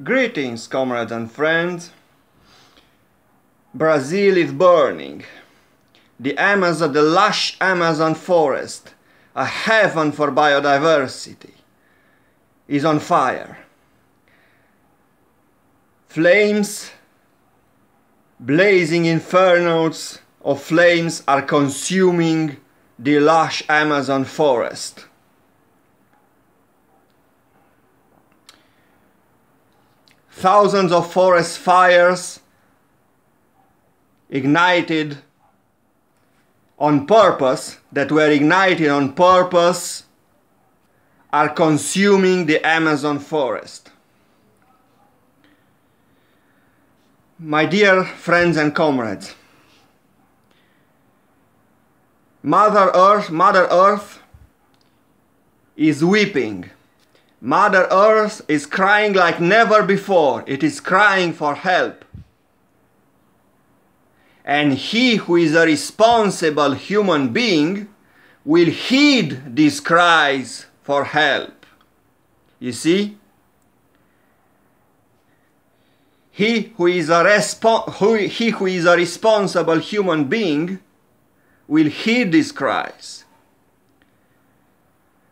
Greetings, comrades and friends. Brazil is burning. The lush Amazon forest, a heaven for biodiversity, is on fire. Flames, blazing infernos of flames are consuming the lush Amazon forest. Thousands of forest fires ignited on purpose, are consuming the Amazon forest. My dear friends and comrades, Mother Earth is weeping. Mother Earth is crying like never before. It is crying for help. And he who is a responsible human being will heed these cries for help. You see? He who is a responsible human being will heed these cries.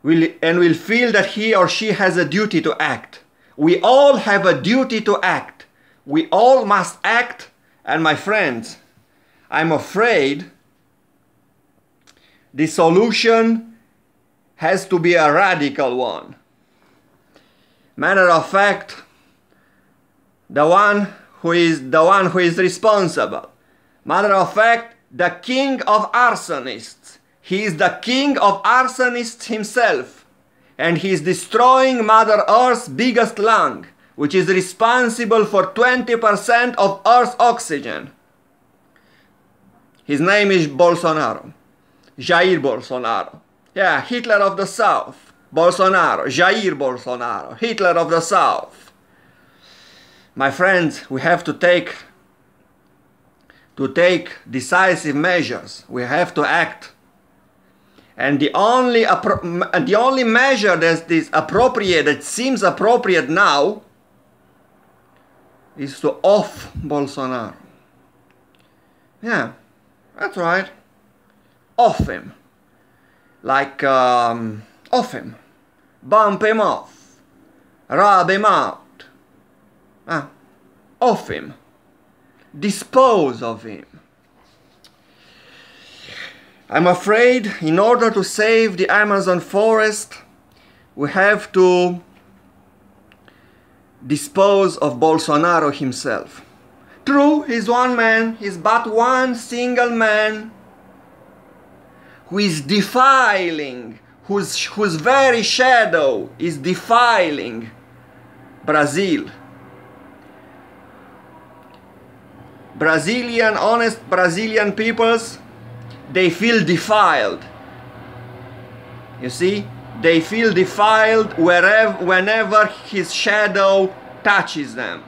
Will feel that he or she has a duty to act. We all have a duty to act. We all must act. And my friends, I'm afraid the solution has to be a radical one. Matter of fact, the one who is responsible. Matter of fact, the king of arsonists. He is the king of arsonists himself, and he is destroying Mother Earth's biggest lung, which is responsible for 20% of Earth's oxygen. His name is Bolsonaro, Jair Bolsonaro. Yeah, Hitler of the South, Bolsonaro, Jair Bolsonaro, Hitler of the South. My friends, we have to take decisive measures. We have to act. And the only measure that seems appropriate now is to off Bolsonaro. Yeah, that's right. Off him. Like, off him. Bump him off. Rub him out. Off him. Dispose of him. I'm afraid in order to save the Amazon forest, we have to dispose of Bolsonaro himself. True, he's one man, he's but one single man who is defiling, whose very shadow is defiling Brazil. Honest Brazilian peoples, they feel defiled. You see? They feel defiled whenever his shadow touches them.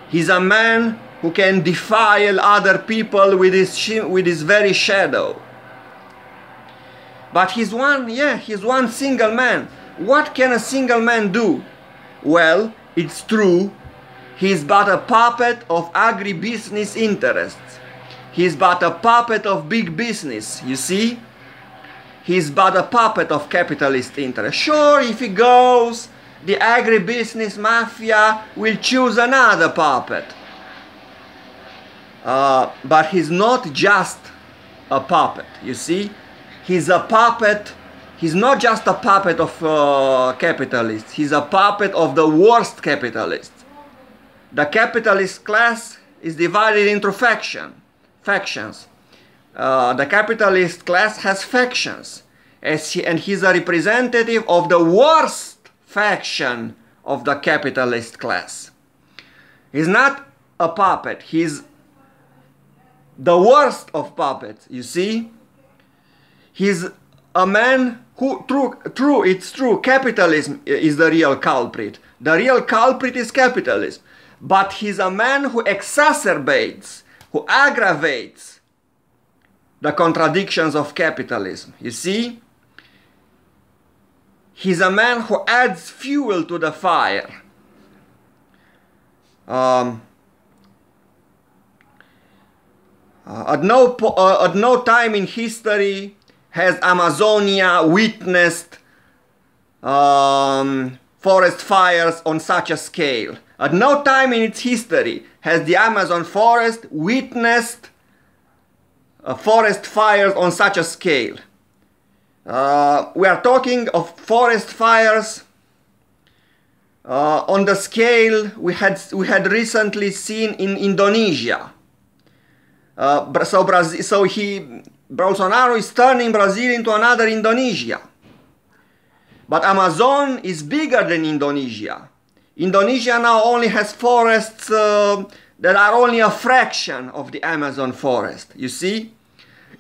He's a man who can defile other people with his very shadow. But he's one single man. What can a single man do? Well, it's true, he's but a puppet of agribusiness interests. He's but a puppet of big business, you see? He's but a puppet of capitalist interest. Sure, if he goes, the agribusiness mafia will choose another puppet. But he's not just a puppet, you see? He's a puppet. He's not just a puppet of capitalists. He's a puppet of the worst capitalists. The capitalist class is divided into factions. The capitalist class has factions, and he's a representative of the worst faction of the capitalist class. He's not a puppet, he's the worst of puppets, you see? He's a man who, it's true, capitalism is the real culprit. The real culprit is capitalism. But he's a man who exacerbates, who aggravates the contradictions of capitalism. You see? He's a man who adds fuel to the fire. Um, at no time in history has Amazonia witnessed forest fires on such a scale. At no time in its history has the Amazon forest witnessed forest fires on such a scale. We are talking of forest fires on the scale we had recently seen in Indonesia. Bolsonaro is turning Brazil into another Indonesia. But Amazon is bigger than Indonesia. Indonesia now only has forests that are only a fraction of the Amazon forest. You see?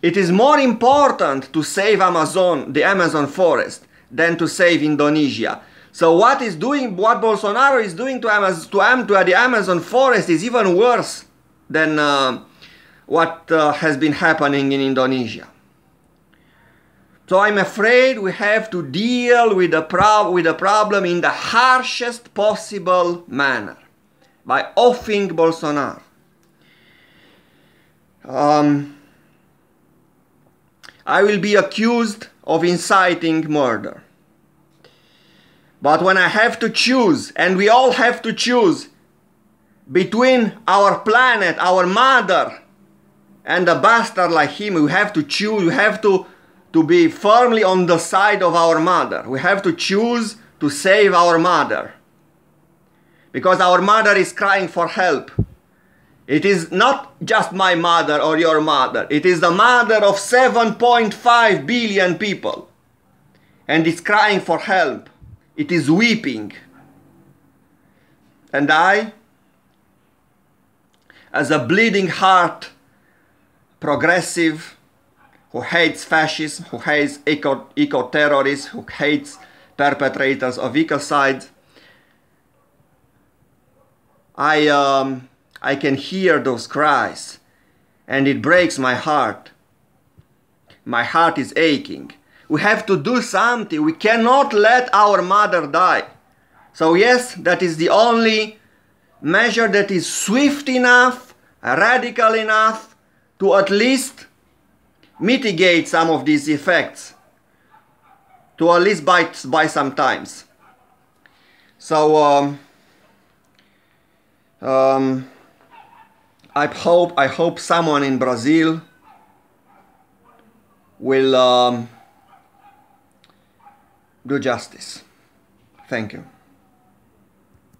It is more important to save the Amazon forest, than to save Indonesia. So what Bolsonaro is doing to the Amazon forest is even worse than what has been happening in Indonesia. So I'm afraid we have to deal with the problem in the harshest possible manner, by offing Bolsonaro. I will be accused of inciting murder. But when I have to choose, and we all have to choose, between our planet, our mother, and a bastard like him, we have to choose, we have to be firmly on the side of our mother. We have to choose to save our mother. Because our mother is crying for help. It is not just my mother or your mother. It is the mother of 7.5 billion people. And it's crying for help. It is weeping. And I, as a bleeding heart progressive, who hates fascists, who hates eco-terrorists, who hates perpetrators of ecocide, I can hear those cries, and it breaks my heart. My heart is aching. We have to do something. We cannot let our mother die. So yes, that is the only measure that is swift enough, radical enough, to at least mitigate some of these effects, to at least buy some times. So I hope someone in Brazil will do justice. Thank you.